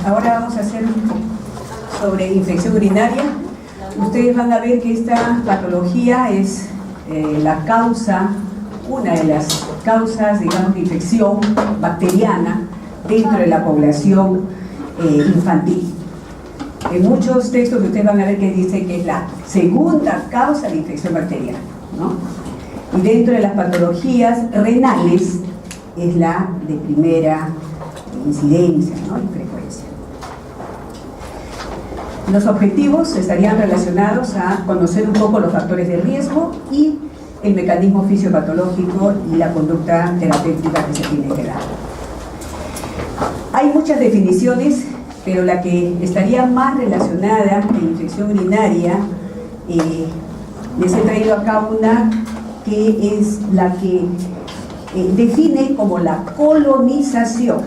Ahora vamos a hacer sobre infección urinaria. Ustedes van a ver que esta patología es la causa, una de las causas, digamos, de infección bacteriana dentro de la población infantil. En muchos textos que ustedes van a ver que dice que es la segunda causa de infección bacteriana, ¿no? Y dentro de las patologías renales es la de primera incidencia, ¿no? Y frecuencia. Los objetivos estarían relacionados a conocer un poco los factores de riesgo y el mecanismo fisiopatológico y la conducta terapéutica que se tiene que dar. Hay muchas definiciones, pero la que estaría más relacionada en infección urinaria, les he traído acá una que es la que define como la colonización,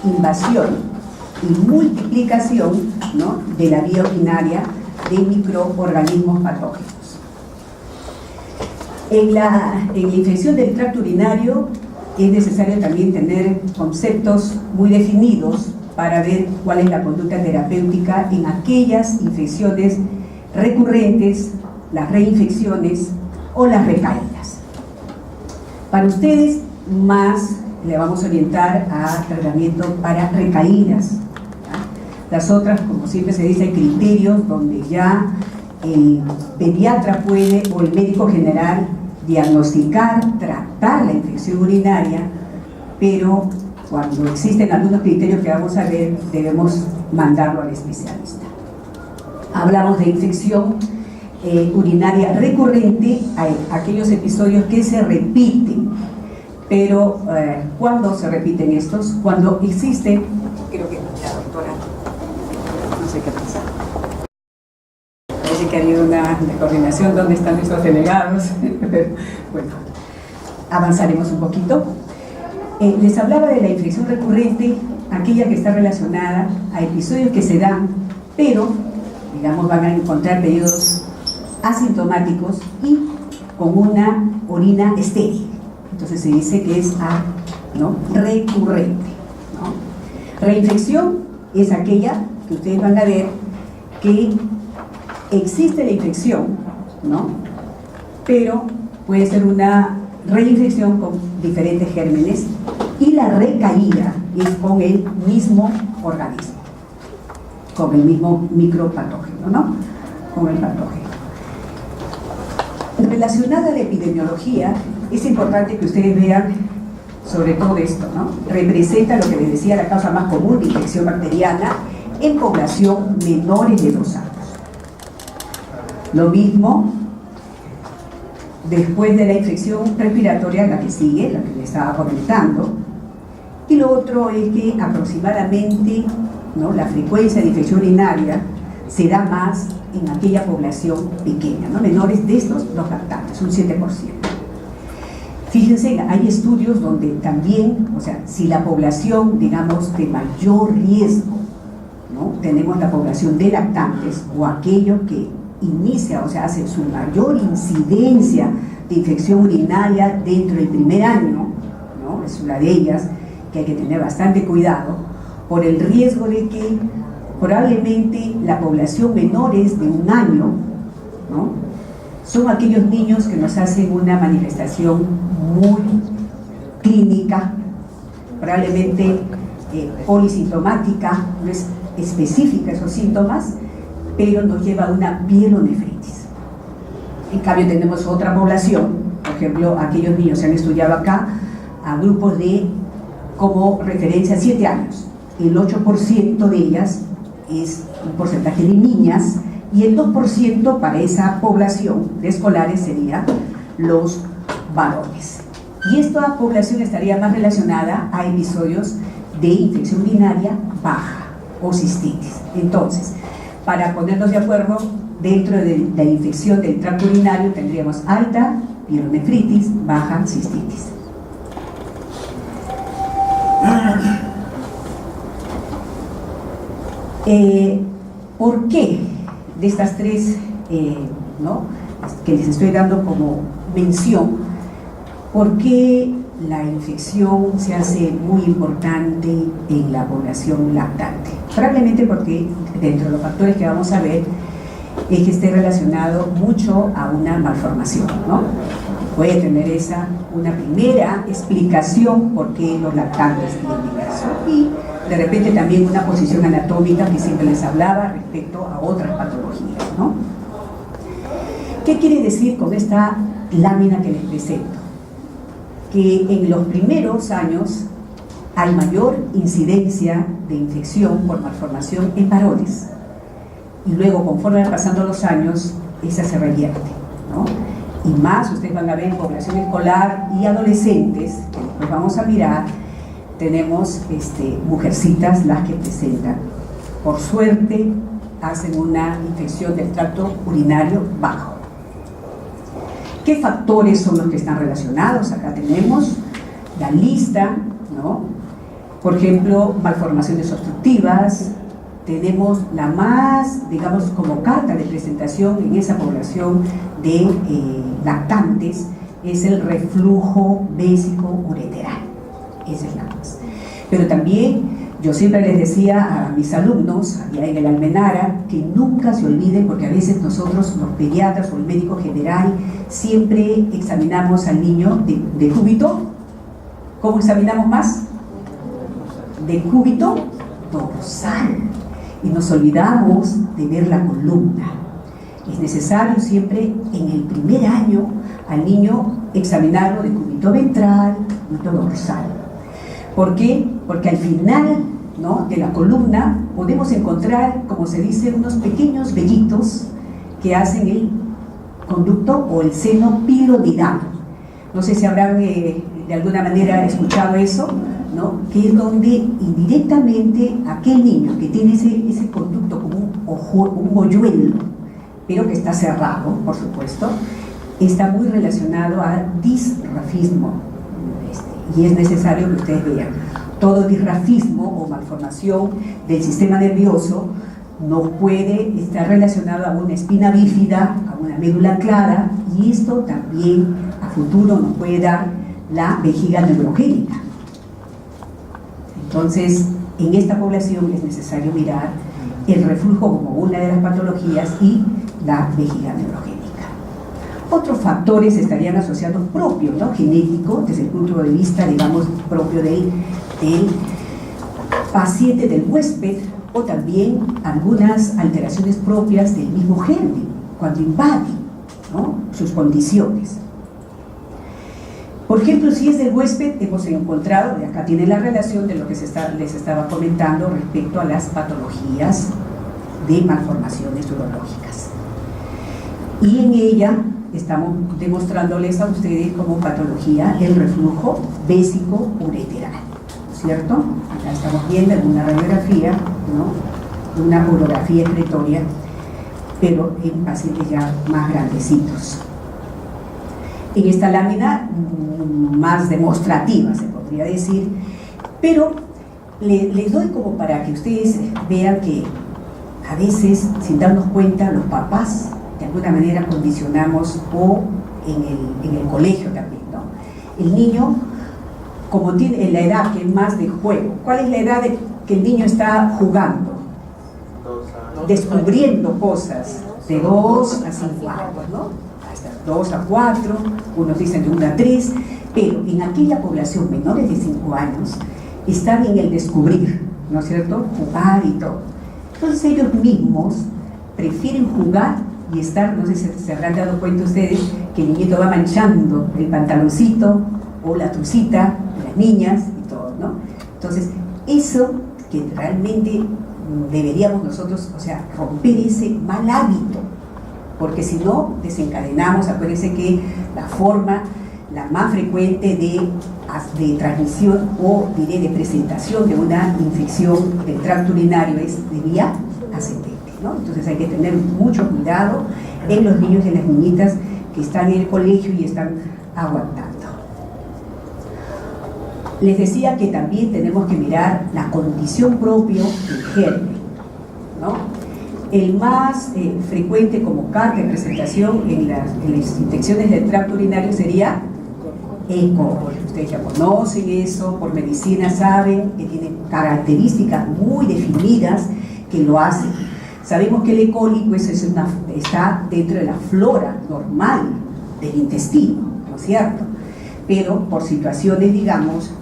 invasión y multiplicación, ¿no?, de la vía urinaria de microorganismos patógenos. En la infección del tracto urinario es necesario también tener conceptos muy definidos para ver cuál es la conducta terapéutica en aquellas infecciones recurrentes, las reinfecciones o las recaídas. Para ustedes más le vamos a orientar a tratamiento para recaídas. Las otras, como siempre se dice, hay criterios donde ya el pediatra puede, o el médico general, diagnosticar, tratar la infección urinaria, pero cuando existen algunos criterios que vamos a ver, debemos mandarlo al especialista. Hablamos de infección urinaria recurrente, hay aquellos episodios que se repiten, pero ¿cuándo se repiten estos? Cuando existen, creo que la doctora, no sé qué pasa, parece que ha habido una coordinación. ¿Dónde están nuestros delegados? Bueno, avanzaremos un poquito. Les hablaba de la infección recurrente, aquella que está relacionada a episodios que se dan, pero, digamos, van a encontrar periodos asintomáticos y con una orina estéril. Entonces se dice que es ¿no?, recurrente, ¿no? Reinfección es aquella que ustedes van a ver que existe la infección, ¿no?, pero puede ser una reinfección con diferentes gérmenes, y la recaída es con el mismo organismo, con el mismo micropatógeno, ¿no?, con el patógeno. Relacionada a la epidemiología, es importante que ustedes vean sobre todo esto, ¿no? Representa lo que les decía, la causa más común de infección bacteriana en población menores de 2 años. Lo mismo después de la infección respiratoria, la que sigue, la que les estaba comentando. Y lo otro es que aproximadamente, ¿no?, la frecuencia de infección urinaria se da más en aquella población pequeña, ¿no?, menores de estos, los lactantes, un 7%. Fíjense, hay estudios donde también, o sea, si la población, digamos, de mayor riesgo, ¿no?, tenemos la población de lactantes o aquello que inicia, o sea, hace su mayor incidencia de infección urinaria dentro del primer año, ¿no?, es una de ellas que hay que tener bastante cuidado por el riesgo de que probablemente la población menores de 1 año, ¿no?, son aquellos niños que nos hacen una manifestación muy clínica, probablemente polisintomática, no es específica esos síntomas, pero nos lleva a una pielonefritis. En cambio tenemos otra población, por ejemplo, aquellos niños, se han estudiado acá a grupos de, como referencia, 7 años. El 8% de ellas es un porcentaje de niñas, y el 2% para esa población de escolares serían los varones. Y esta población estaría más relacionada a episodios de infección urinaria baja o cistitis. Entonces, para ponernos de acuerdo, dentro de la infección del tracto urinario tendríamos alta pielonefritis, baja cistitis. ¿Por qué de estas tres, ¿no?, que les estoy dando como mención, por qué la infección se hace muy importante en la población lactante? Probablemente porque dentro de los factores que vamos a ver es que esté relacionado mucho a una malformación, ¿no? Puede tener una primera explicación por qué los lactantes tienen eso, y de repente también una posición anatómica que siempre les hablaba respecto a otras patologías, ¿no? ¿Qué quiere decir con esta lámina que les presento? Que en los primeros años hay mayor incidencia de infección por malformación en varones, y luego conforme van pasando los años esa se revierte, ¿no? Y más ustedes van a ver en población escolar y adolescentes, que después vamos a mirar, tenemos mujercitas las que presentan, por suerte hacen una infección del tracto urinario bajo. ¿Qué factores son los que están relacionados? Acá tenemos la lista, ¿no? Por ejemplo, malformaciones obstructivas. Tenemos la más, digamos, como carta de presentación en esa población de lactantes, es el reflujo vésico ureteral. Esa es la más. Pero también, yo siempre les decía a mis alumnos, allá en el Almenara, que nunca se olviden, porque a veces nosotros, los pediatras o el médico general, siempre examinamos al niño de cúbito. ¿Cómo examinamos más? De cúbito dorsal. Y nos olvidamos de ver la columna. Es necesario siempre en el primer año al niño examinarlo de cúbito ventral, cúbito dorsal. ¿Por qué? Porque al final, ¿no?, de la columna podemos encontrar, como se dice, unos pequeños vellitos que hacen el conducto o el seno pilonidal. No sé si habrán de alguna manera escuchado eso, ¿no?, que es donde indirectamente aquel niño que tiene ese conducto como un hoyuelo, pero que está cerrado, por supuesto, está muy relacionado al disrafismo. Y es necesario que ustedes vean, todo disrafismo o malformación del sistema nervioso no puede estar relacionado a una espina bífida, a una médula anclada, y esto también a futuro nos puede dar la vejiga neurogénica. Entonces, en esta población es necesario mirar el reflujo como una de las patologías y la vejiga neurogénica. Otros factores estarían asociados propios, ¿no?, genético, desde el punto de vista, digamos, propio del paciente, del huésped, o también algunas alteraciones propias del mismo germen, cuando invade, ¿no?, sus condiciones. Por ejemplo, si es del huésped, hemos encontrado, y acá tiene la relación de lo que les estaba comentando respecto a las patologías de malformaciones urológicas. Y en ella estamos demostrándoles a ustedes como patología el reflujo vésico ureteral, ¿cierto? Acá estamos viendo en una radiografía, ¿no?, una urografía excretoria, pero en pacientes ya más grandecitos. En esta lámina más demostrativa, se podría decir, pero les doy como para que ustedes vean que a veces, sin darnos cuenta, los papás de alguna manera condicionamos, o en el colegio también, ¿no? El niño, como tiene la edad que es más de juego, ¿cuál es la edad de que el niño está jugando? Descubriendo cosas, de 2 a 5 años, ¿no? 2 a 4, unos dicen de 1 a 3, pero en aquella población menores de 5 años están en el descubrir, ¿no es cierto?, jugar y todo. Entonces ellos mismos prefieren jugar y estar, no sé si se habrán dado cuenta ustedes, que el niñito va manchando el pantaloncito o la trucita de las niñas y todo, ¿no? Entonces, eso que realmente deberíamos nosotros, o sea, romper ese mal hábito, porque si no, desencadenamos. Acuérdense que la forma, la más frecuente de transmisión, o diré de presentación de una infección del tracto urinario, es de vía ascendente, ¿no? Entonces hay que tener mucho cuidado en los niños y en las niñitas que están en el colegio y están aguantando. Les decía que también tenemos que mirar la condición propia del germen, ¿no? El más frecuente como carga de presentación en las infecciones del tracto urinario sería E. coli. ustedes ya conocen eso, por medicina saben que tiene características muy definidas que lo hacen. Sabemos que el E. coli pues, está dentro de la flora normal del intestino, ¿no es cierto? Pero por situaciones, digamos,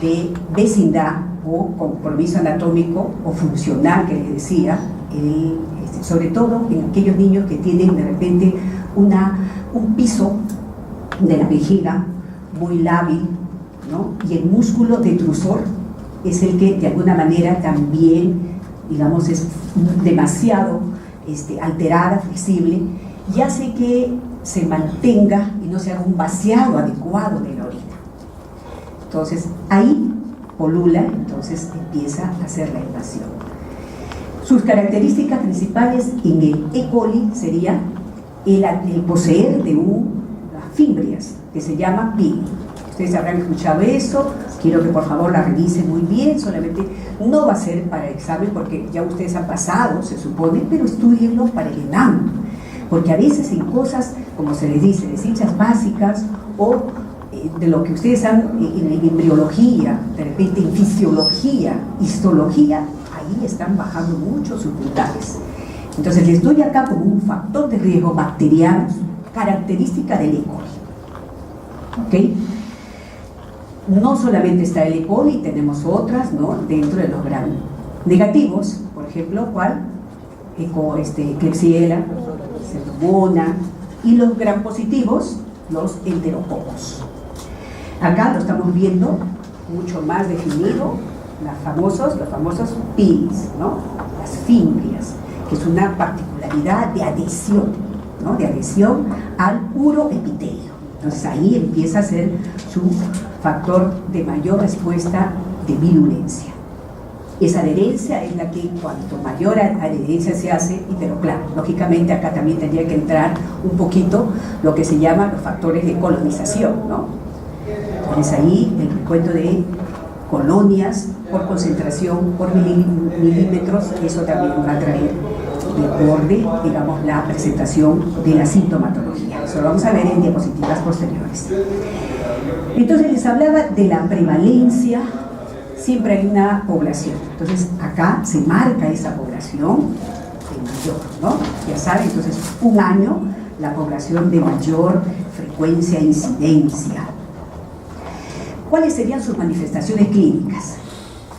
de vecindad o compromiso anatómico o funcional que les decía, sobre todo en aquellos niños que tienen de repente un piso de la vejiga muy lábil, ¿no? Y el músculo detrusor es el que de alguna manera también, digamos, es demasiado alterada, flexible, y hace que se mantenga y no se haga un vaciado adecuado de la orina. Entonces ahí polula, entonces empieza a hacer la invasión. Sus características principales en el E. coli sería el poseer de unas fimbrias que se llama PIN. Ustedes habrán escuchado eso, quiero que por favor la revisen muy bien, solamente no va a ser para el examen porque ya ustedes han pasado, se supone, pero estudienlo para el ENAM, porque a veces en cosas, como se les dice, de ciencias básicas o de lo que ustedes han en embriología, de repente en fisiología, histología, ahí están bajando mucho sus puntajes. Entonces les doy acá como un factor de riesgo bacteriano, característica del E. coli. ¿Ok? No solamente está el E. coli, tenemos otras, ¿no? Dentro de los gram negativos, por ejemplo, ¿cuál? Klebsiella, Pseudomonas, y los gram positivos, los enterococos. Acá lo estamos viendo mucho más definido, los famosos PINs, ¿no? Las fimbrias, que es una particularidad de adhesión, ¿no? De adhesión al uroepitelio. Entonces ahí empieza a ser su factor de mayor respuesta de virulencia. Esa adherencia es la que cuanto mayor adherencia se hace, pero claro, lógicamente acá también tendría que entrar un poquito lo que se llaman los factores de colonización, ¿no? Entonces ahí el recuento de colonias por concentración, por milímetros, eso también va a traer de borde, digamos, la presentación de la sintomatología. Eso lo vamos a ver en diapositivas posteriores. Entonces les hablaba de la prevalencia, siempre hay una población. Entonces acá se marca esa población de mayor, ¿no? Ya saben, entonces un año la población de mayor frecuencia e incidencia. ¿Cuáles serían sus manifestaciones clínicas?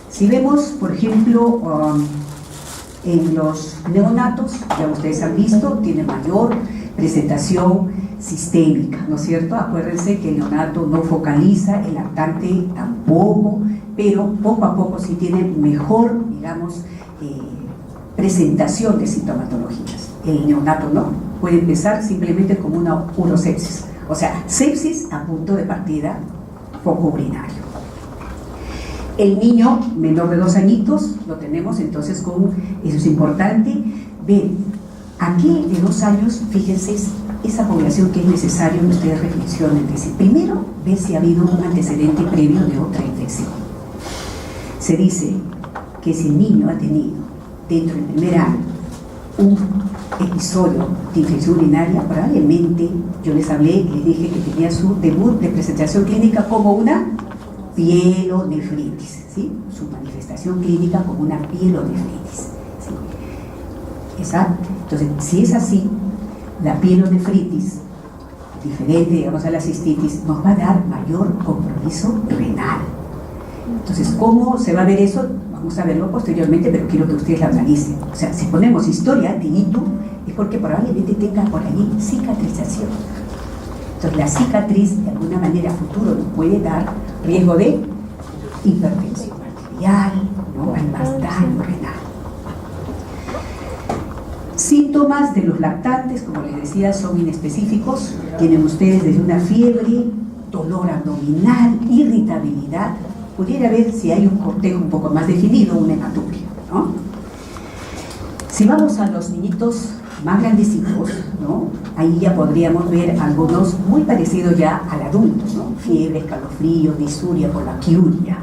Si vemos, por ejemplo, en los neonatos, ya ustedes han visto, tiene mayor presentación sistémica, ¿no es cierto? Acuérdense que el neonato no focaliza, el lactante tampoco, pero poco a poco sí tiene mejor, digamos, presentación de sintomatologías. El neonato no, puede empezar simplemente como una urosepsis, o sea, sepsis a punto de partida foco urinario. El niño menor de 2 añitos lo tenemos entonces con, eso es importante, ver, aquí de 2 años, fíjense, esa población que es necesario que ustedes reflexionen, dice, primero, ver si ha habido un antecedente previo de otra infección. Se dice que si el niño ha tenido dentro del primer año un episodio de infección urinaria, probablemente, yo les hablé, les dije que tenía su debut de presentación clínica como una pielonefritis, ¿sí? Su manifestación clínica como una pielonefritis, ¿sí? Exacto. Entonces, si es así, la pielonefritis, diferente, digamos, a la cistitis, nos va a dar mayor compromiso renal. Entonces, ¿cómo se va a ver eso? Vamos a verlo posteriormente, pero quiero que ustedes lo analicen. O sea, si ponemos historia de ictus, es porque probablemente tenga por allí cicatrización. Entonces, la cicatriz, de alguna manera, a futuro nos puede dar riesgo de hipertensión arterial, ¿no? Hay más daño renal. Síntomas de los lactantes, como les decía, son inespecíficos. Tienen ustedes desde una fiebre, dolor abdominal, irritabilidad. Pudiera ver si hay un cortejo un poco más definido, una hematuria, ¿no? Si vamos a los niñitos más grandecitos, ¿no? Ahí ya podríamos ver algunos muy parecidos ya al adulto, ¿no? Fiebre, escalofríos, disuria, polaquiuria,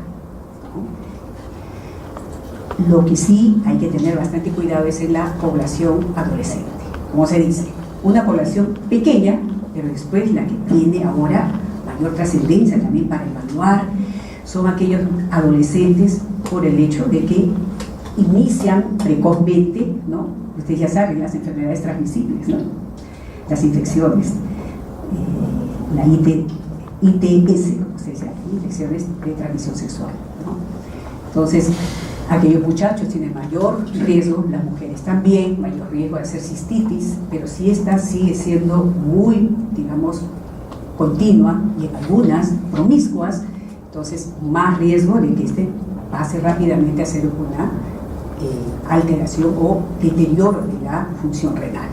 ¿no? Lo que sí hay que tener bastante cuidado es en la población adolescente. Como se dice, una población pequeña, pero después la que tiene ahora mayor trascendencia también para evaluar son aquellos adolescentes por el hecho de que inician precozmente, ¿no? Ustedes ya saben, las enfermedades transmisibles, ¿no? Las infecciones, la ITS, como se dice, infecciones de transmisión sexual, ¿no? Entonces, aquellos muchachos tienen mayor riesgo, las mujeres también, mayor riesgo de hacer cistitis, pero si esta sigue siendo muy, digamos, continua y en algunas promiscuas, entonces más riesgo de que este pase rápidamente a ser una alteración o deterioro de la función renal.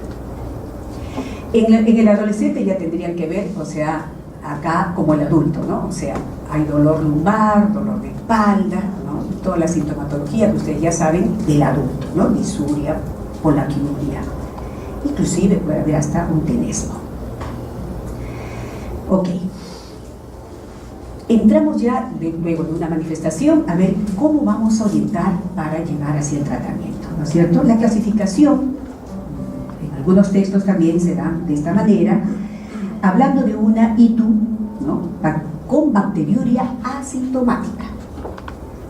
En el adolescente ya tendrían que ver, o sea, acá como el adulto, ¿no? O sea, hay dolor lumbar, dolor de espalda, ¿no? Toda la sintomatología que ustedes ya saben del adulto, ¿no? Disuria, polaquinuria, inclusive puede haber hasta un tenesmo. Ok. Entramos ya luego de una manifestación a ver cómo vamos a orientar para llegar hacia el tratamiento, ¿no es cierto? La clasificación, en algunos textos también se da de esta manera, hablando de una ITU, ¿no? Con bacteriuria asintomática.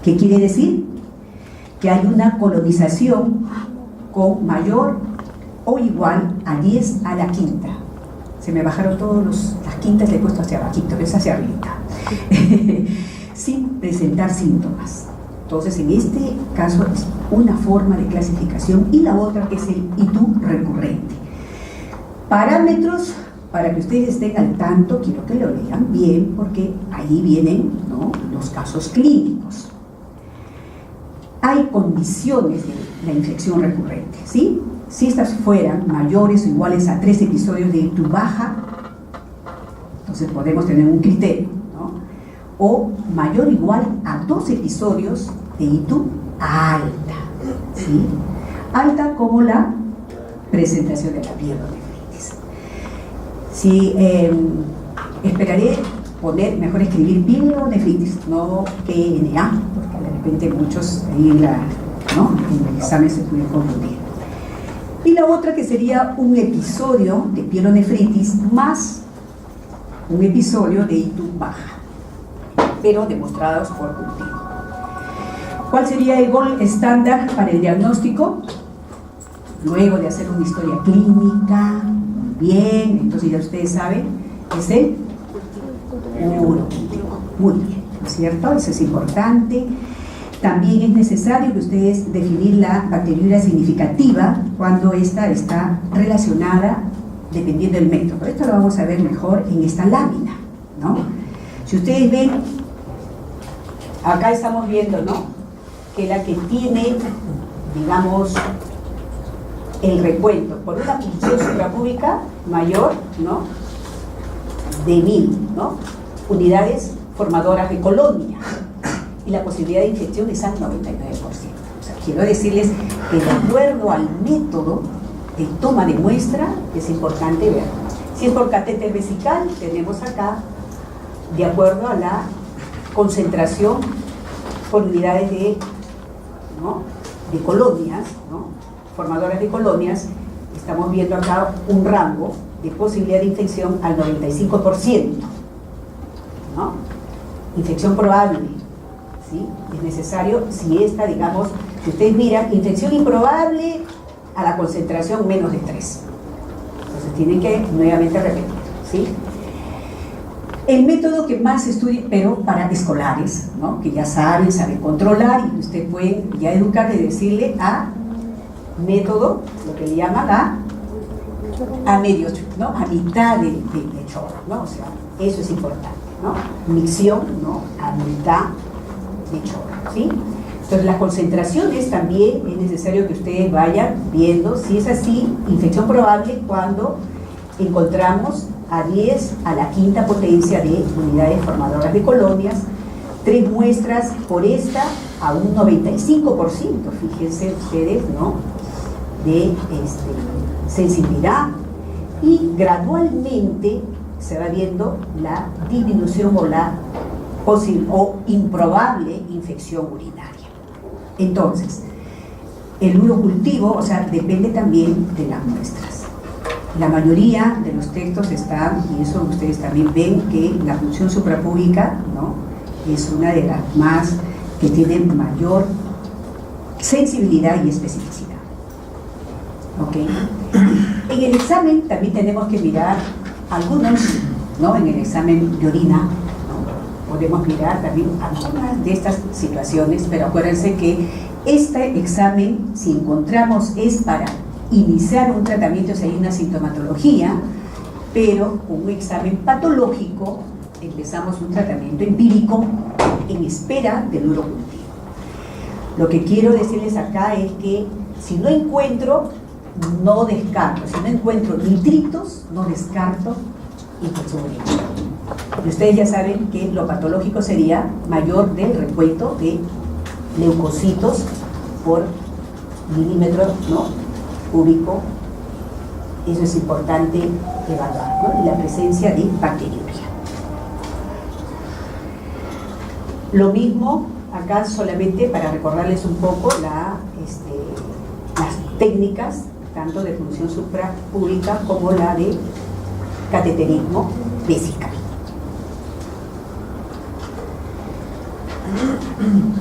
¿Qué quiere decir? Que hay una colonización con mayor o igual a 10 a la quinta. Se me bajaron todas las quintas, le he puesto hacia abajito, es hacia arriba. Sin presentar síntomas. Entonces, en este caso es una forma de clasificación y la otra que es el ITU recurrente. Parámetros para que ustedes estén al tanto, quiero que lo lean bien porque ahí vienen, ¿no?, los casos clínicos. Hay condiciones de la infección recurrente, ¿sí? Si estas fueran mayores o iguales a 3 episodios de ITU baja, entonces podemos tener un criterio, ¿no? O mayor o igual a 2 episodios de ITU alta, ¿sí? Alta como la presentación de la pielonefritis. Si esperaré poner, mejor escribir pielonefritis, no PNA, porque de repente muchos ahí en el examen se pueden confundir. Y la otra que sería un episodio de pielonefritis más un episodio de ITU baja, pero demostrados por cultivo. ¿Cuál sería el gold estándar para el diagnóstico? Luego de hacer una historia clínica, bien, entonces ya ustedes saben, es el urocultivo. Muy bien, ¿no es cierto? Eso es importante. También es necesario que ustedes definir la bacteriuria significativa cuando esta está relacionada dependiendo del método. Esto lo vamos a ver mejor en esta lámina, ¿no? Si ustedes ven, acá estamos viendo, ¿no?, que la que tiene, digamos, el recuento por una punción suprapúbica mayor, ¿no?, de 1000, ¿no?, unidades formadoras de colonia, y la posibilidad de infección es al 99%. O sea, quiero decirles que de acuerdo al método de toma de muestra es importante ver. Si es por catéter vesical, tenemos acá, de acuerdo a la concentración por unidades de, ¿no?, de colonias, ¿no?, formadoras de colonias, estamos viendo acá un rango de posibilidad de infección al 95%, ¿no? Infección probable, ¿sí? Es necesario, si esta, digamos, si ustedes miran, infección improbable a la concentración menos de 3. Entonces tienen que nuevamente repetir, ¿sí? El método que más se estudia, pero para escolares, ¿no?, que ya saben controlar, y usted puede ya educar y decirle a método, lo que le llaman a medio, ¿no?, a mitad de chorro, ¿no? O sea, eso es importante, ¿no? Micción, ¿no?, a mitad de chorro, ¿sí? Entonces las concentraciones también es necesario que ustedes vayan viendo si es así, infección probable cuando encontramos a 10 a la quinta potencia de unidades formadoras de colonias, 3 muestras por esta a un 95%, fíjense ustedes, ¿no?, de sensibilidad, y gradualmente se va viendo la disminución o la posible o improbable infección urinaria. Entonces, el urocultivo, o sea, depende también de las muestras. La mayoría de los textos están, y eso ustedes también ven, que la función suprapúbica, ¿no?, es una de las más que tienen mayor sensibilidad y especificidad. ¿Ok? En el examen también tenemos que mirar algunos, ¿no?, en el examen de orina, ¿no?, podemos mirar también algunas de estas situaciones, pero acuérdense que este examen, si encontramos, es para iniciar un tratamiento si hay una sintomatología, pero con un examen patológico empezamos un tratamiento empírico en espera del urocultivo. Lo que quiero decirles acá es que si no encuentro, no descarto. Si no encuentro nitritos, no descarto infección. Y ustedes ya saben que lo patológico sería mayor del recuento de leucocitos por milímetro, ¿no?, cúbico. Eso es importante evaluar, ¿no?, y la presencia de bacteriuria. Lo mismo acá, solamente para recordarles un poco las técnicas tanto de función suprapúbica como la de cateterismo vesical.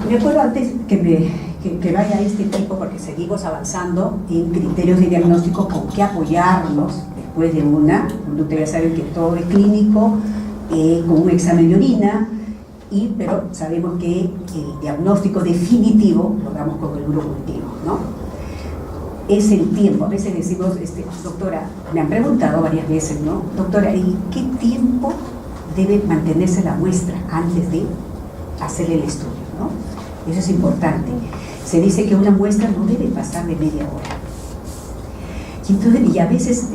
Me acuerdo antes que vaya este tipo, porque seguimos avanzando en criterios de diagnóstico con qué apoyarnos después de una conducta. Ya saben que todo es clínico, con un examen de orina, pero sabemos que el diagnóstico definitivo lo damos con el urocultivo, ¿no? Es el tiempo. A veces decimos, doctora, me han preguntado varias veces, ¿no?, doctora, ¿y qué tiempo debe mantenerse la muestra antes de hacer el estudio, ¿no? Eso es importante. Se dice que una muestra no debe pasar de media hora. Y a veces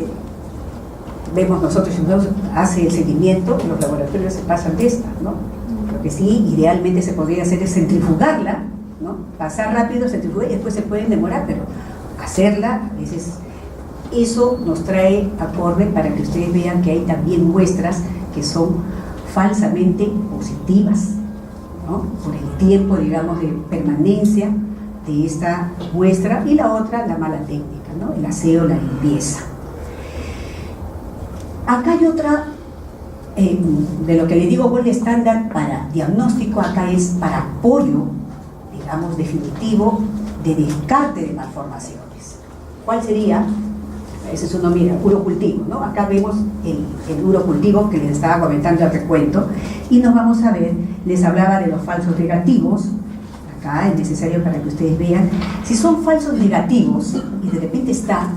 vemos nosotros, si uno hace el seguimiento, los laboratorios se pasan de esta, ¿no? Lo que sí, idealmente se podría hacer es centrifugarla, ¿no?, pasar rápido, centrifugar, y después se pueden demorar, pero hacerla, a veces eso nos trae acorde para que ustedes vean que hay también muestras que son falsamente positivas, ¿no?, por el tiempo, digamos, de permanencia de esta muestra, y la otra, la mala técnica, ¿no?, el aseo, la limpieza. Acá hay otra, de lo que le digo gol estándar para diagnóstico, acá es para apoyo, digamos, definitivo de descarte de malformaciones. ¿Cuál sería? Ese es uno, mira, urocultivo, ¿no? Acá vemos el urocultivo que les estaba comentando al recuento, y nos vamos a ver, les hablaba de los falsos negativos. Acá es necesario para que ustedes vean, si son falsos negativos y de repente está,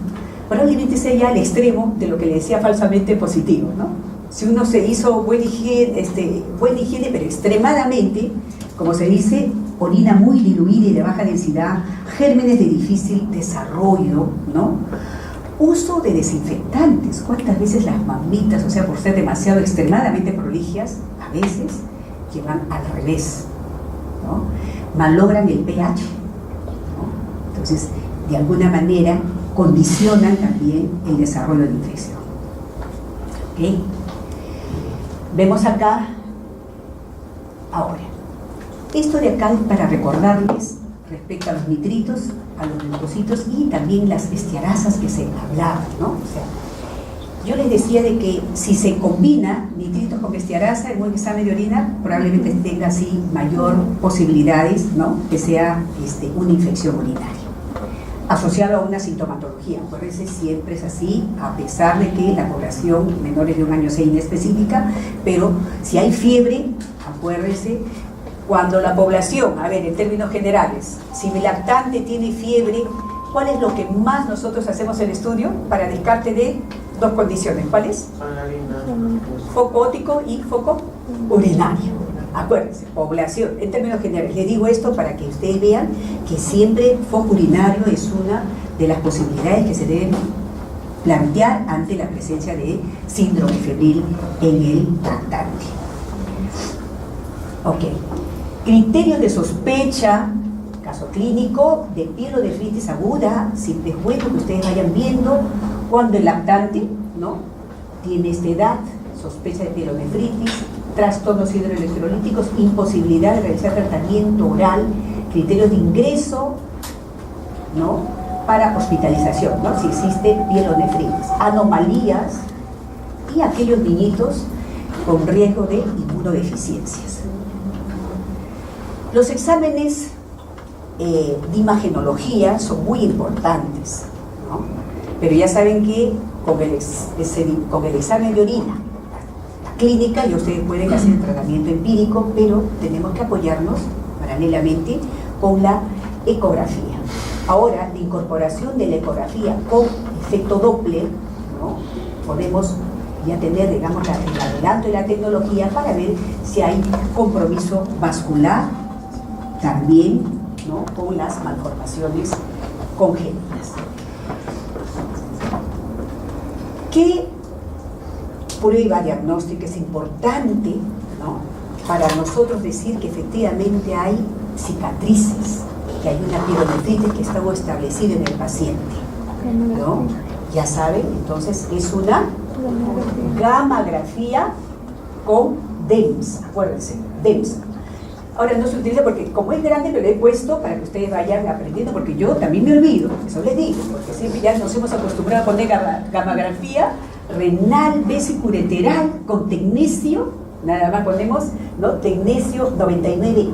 probablemente sea ya el extremo de lo que le decía falsamente positivo, ¿no? Si uno se hizo buena higiene, pero extremadamente, como se dice, orina muy diluida y de baja densidad, gérmenes de difícil desarrollo, ¿no? Uso de desinfectantes. ¿Cuántas veces las mamitas, o sea, por ser demasiado extremadamente prolijas, a veces llevan al revés, ¿no? Malogran el pH, ¿no? Entonces, de alguna manera, condicionan también el desarrollo de infección. ¿Ok? Vemos acá, ahora, esto de acá es para recordarles respecto a los nitritos, a los leucocitos y también las estiarasas que se hablaban, ¿no? O sea, yo les decía de que si se combina nitritos con estiarasa en un examen de orina, probablemente tenga así mayor posibilidades, ¿no?, que sea una infección urinaria asociado a una sintomatología. Acuérdense, siempre es así, a pesar de que la población menores de 1 año sea inespecífica, pero si hay fiebre, acuérdense, cuando la población, a ver, en términos generales, si mi lactante tiene fiebre, ¿cuál es lo que más nosotros hacemos el estudio para descarte de dos condiciones? ¿Cuáles? Foco ótico y foco urinario. Acuérdense, población, en términos generales. Les digo esto para que ustedes vean que siempre foco urinario es una de las posibilidades que se deben plantear ante la presencia de síndrome febril en el lactante. Ok. Criterios de sospecha, caso clínico, de pielonefritis aguda. Siempre es bueno que ustedes vayan viendo cuando el lactante, ¿no?, tiene esta edad, sospecha de pielonefritis, trastornos hidroelectrolíticos, imposibilidad de realizar tratamiento oral, criterios de ingreso, ¿no?, para hospitalización, ¿no? Si existe pielonefritis, anomalías y aquellos niñitos con riesgo de inmunodeficiencias. Los exámenes de imagenología son muy importantes, ¿no? Pero ya saben que con el examen de orina, la clínica, ya ustedes pueden hacer el tratamiento empírico, pero tenemos que apoyarnos paralelamente con la ecografía. Ahora, la incorporación de la ecografía con efecto Doppler, ¿no? Podemos ya tener, digamos, el adelanto de la tecnología para ver si hay compromiso vascular también, ¿no? Con las malformaciones congénitas. ¿Qué prueba diagnóstica es importante, ¿no? Para nosotros decir que efectivamente hay cicatrices, que hay una pielonefritis que está establecida en el paciente, ¿no? Ya saben, entonces es una gamografía con DEMS, acuérdense, DEMS. Ahora no se utiliza porque como es grande, pero lo he puesto para que ustedes vayan aprendiendo, porque yo también me olvido, eso les digo, porque siempre ya nos hemos acostumbrado a poner gamografía renal vesicureteral con tecnecio, nada más ponemos, ¿no? Tecnecio 99,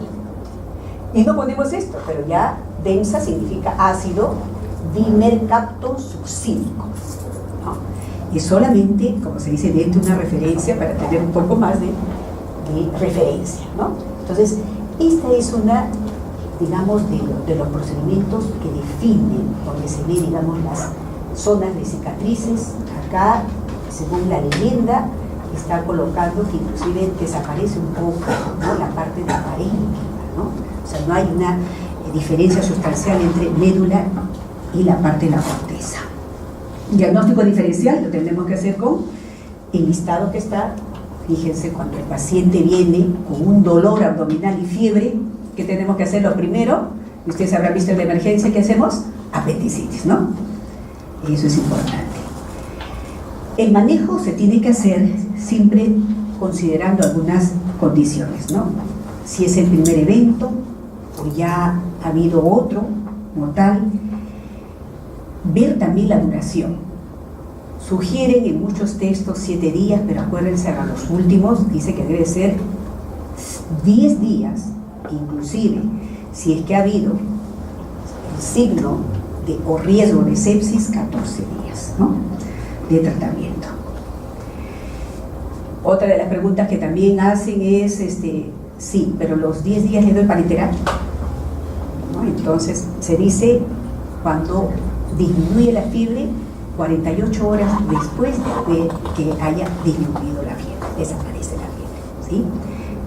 y no ponemos esto, pero ya densa significa ácido dimercaptosuccínico, ¿no? Y solamente, como se dice, dentro de una referencia para tener un poco más de referencia, ¿no? Entonces, esta es una, digamos, de los procedimientos que definen, donde se ve, digamos, las zonas de cicatrices. Acá, según la leyenda, está colocando que inclusive desaparece un poco, ¿no? La parte de parénquima, ¿no? O sea, no hay una diferencia sustancial entre médula y la parte de la corteza. Diagnóstico diferencial lo tenemos que hacer con el listado que está. Fíjense, cuando el paciente viene con un dolor abdominal y fiebre, ¿qué tenemos que hacer? Lo primero, y ustedes habrán visto en la emergencia, ¿qué hacemos? Apendicitis, ¿no? Eso es importante. El manejo se tiene que hacer siempre considerando algunas condiciones, ¿no? Si es el primer evento o ya ha habido otro como tal, ver también la duración. Sugieren en muchos textos 7 días, pero acuérdense, a los últimos dice que debe ser 10 días, inclusive si es que ha habido el signo o riesgo de sepsis, 14 días, ¿no? De tratamiento. Otra de las preguntas que también hacen es, sí, pero los 10 días le doy parenteral, ¿no? Entonces se dice cuando disminuye la fiebre 48 horas después de que haya disminuido la fiebre, desaparece la fiebre, ¿sí?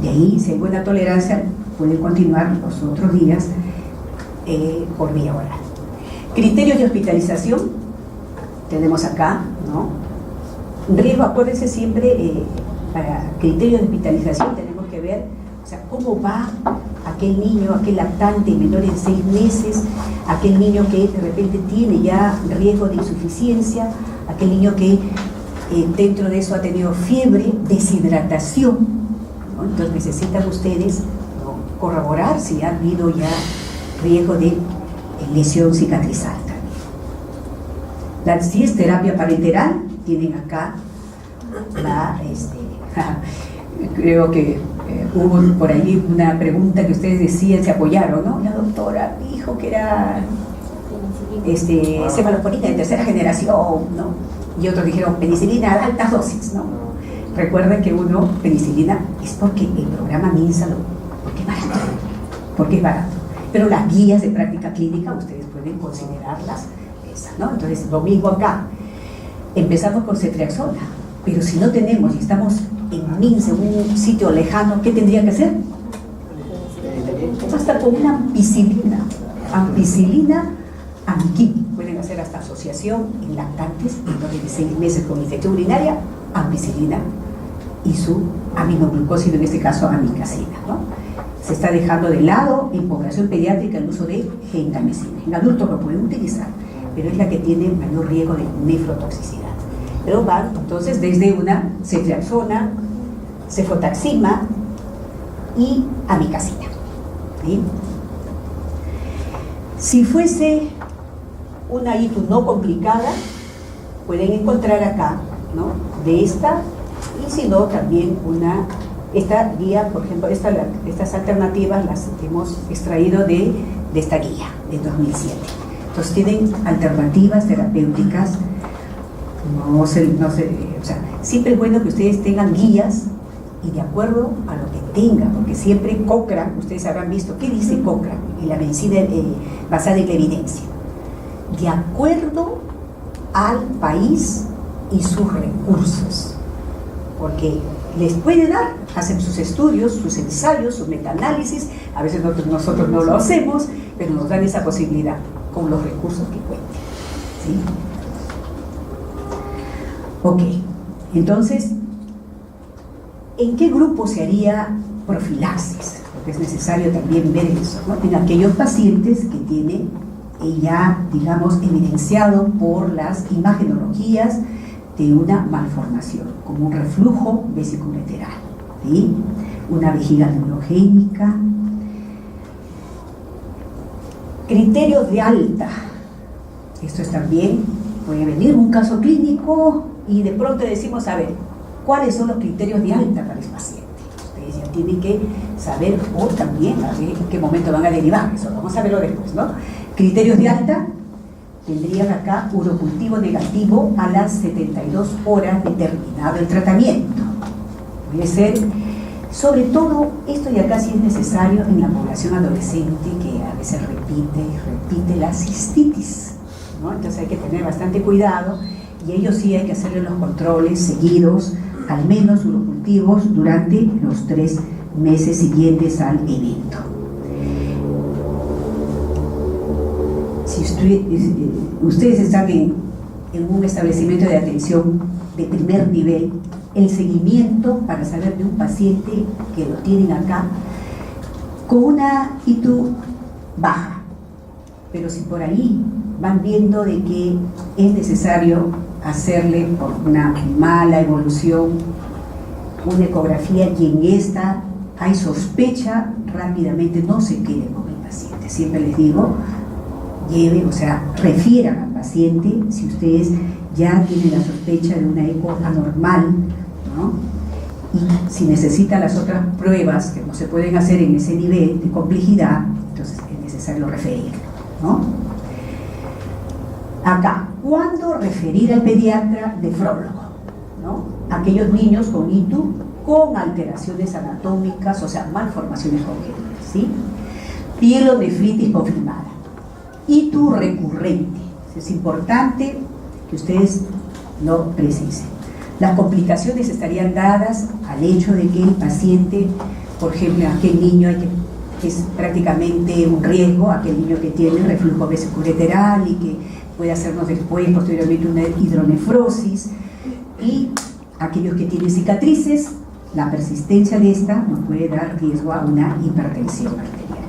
De ahí, si hay buena tolerancia, pueden continuar los otros días por vía oral. Criterios de hospitalización, tenemos acá, ¿no? Riesgo, acuérdense siempre, para criterios de hospitalización tenemos que ver, o sea, cómo va aquel niño, aquel lactante menor de 6 meses, aquel niño que de repente tiene ya riesgo de insuficiencia, aquel niño que dentro de eso ha tenido fiebre, deshidratación, ¿no? Entonces necesitan ustedes, ¿no?, corroborar si ha habido ya riesgo de lesión cicatrizal también. Si es terapia parenteral, tienen acá la, creo que hubo por ahí una pregunta que ustedes decían, se apoyaron, ¿no? La doctora dijo que era cefalosporina de 3ª generación, ¿no? Y otros dijeron penicilina a altas dosis, ¿no? Recuerden que penicilina es porque el programa MINSA porque es barato, porque es barato. Pero las guías de práctica clínica ustedes pueden considerarlas esas, ¿no? Entonces, lo mismo acá. Empezamos con ceftriaxona, pero si no tenemos y estamos en MINSA, en un sitio lejano, ¿qué tendría que hacer? Basta con una ampicilina, amiquim. Pueden hacer hasta asociación en lactantes menores de 6 meses con infección urinaria, ampicilina y su aminoglucósido, en este caso amikacina, ¿no? Se está dejando de lado en población pediátrica el uso de gentamicina. En adultos lo pueden utilizar, pero es la que tiene mayor riesgo de nefrotoxicidad. Pero van entonces desde una ceftriaxona, cefotaxima y amikacina, ¿sí? Si fuese una ITU no complicada, pueden encontrar acá, ¿no? De esta, y si no, también esta guía, por ejemplo, estas alternativas las hemos extraído de esta guía de 2007. Entonces tienen alternativas terapéuticas. O sea, siempre es bueno que ustedes tengan guías y de acuerdo a lo que tengan, porque siempre Cochrane, ustedes habrán visto, ¿qué dice Cochrane en la medicina basada en la evidencia? De acuerdo al país y sus recursos, porque les puede dar, hacen sus estudios, sus ensayos, sus metaanálisis, a veces nosotros no lo hacemos, pero nos dan esa posibilidad con los recursos que cuenten, ¿sí? Ok, entonces, ¿en qué grupo se haría profilaxis? Porque es necesario también ver eso, ¿no? En aquellos pacientes que tienen ya, digamos, evidenciado por las imagenologías de una malformación, como un reflujo vesiculolateral, ¿sí? Una vejiga neurogénica. Criterios de alta. Esto es también, puede venir un caso clínico y de pronto decimos, a ver, ¿cuáles son los criterios de alta para el paciente? Ustedes ya tienen que saber, o también a ver en qué momento van a derivar, eso vamos a verlo después, ¿no? Criterios de alta, tendrían acá urocultivo negativo a las 72 horas de terminado el tratamiento. Puede ser, sobre todo, esto ya casi es necesario en la población adolescente que a veces repite la cistitis, ¿no? Entonces hay que tener bastante cuidado y ellos sí hay que hacerle los controles seguidos, al menos urocultivos, durante los 3 meses siguientes al evento. Si ustedes están en un establecimiento de atención de primer nivel, el seguimiento para saber de un paciente que lo tienen acá con una ITU baja, pero si por ahí van viendo de que es necesario hacerle por una mala evolución una ecografía y en esta hay sospecha, rápidamente no se queden con el paciente. Siempre les digo, lleven, o sea, refieran al paciente si ustedes ya tienen la sospecha de una eco anormal, ¿no? Y si necesitan las otras pruebas que no se pueden hacer en ese nivel de complejidad, entonces es necesario referirlo, ¿no? Acá, ¿cuándo referir al pediatra nefrólogo? ¿No? Aquellos niños con ITU con alteraciones anatómicas, o sea, malformaciones congénitas, ¿sí? Pielonefritis confirmada, ITU recurrente. Es importante que ustedes lo precisen. Las complicaciones estarían dadas al hecho de que el paciente, por ejemplo, aquel niño que es prácticamente un riesgo, aquel niño que tiene reflujo vesiculolateral y que puede hacernos después, posteriormente, una hidronefrosis, y aquellos que tienen cicatrices, la persistencia de esta nos puede dar riesgo a una hipertensión arterial.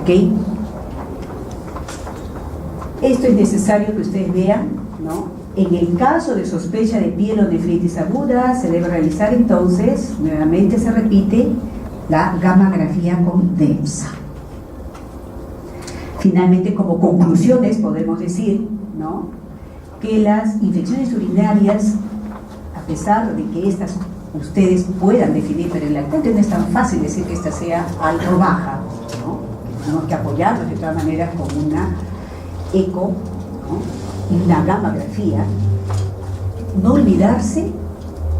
¿Ok? Esto es necesario que ustedes vean, ¿no? En el caso de sospecha de pielonefritis aguda, se debe realizar entonces, nuevamente se repite, la gammagrafía con DEMSA. Finalmente, como conclusiones, podemos decir, ¿no?, que las infecciones urinarias, a pesar de que estas ustedes puedan definir, pero en la lactante no es tan fácil decir que esta sea alta o baja, ¿no? Tenemos que apoyarnos de todas maneras con una eco, ¿no?, y una gammagrafía. No olvidarse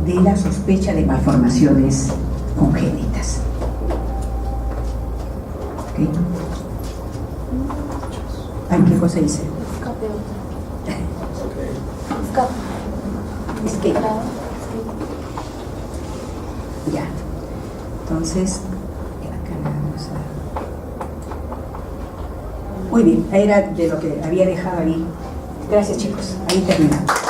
de la sospecha de malformaciones congénitas. ¿Okay? Ay, ¿qué cosa dice? Escape. Ya. Entonces, acá vamos a... Muy bien, era de lo que había dejado ahí. Gracias, chicos. Ahí terminamos.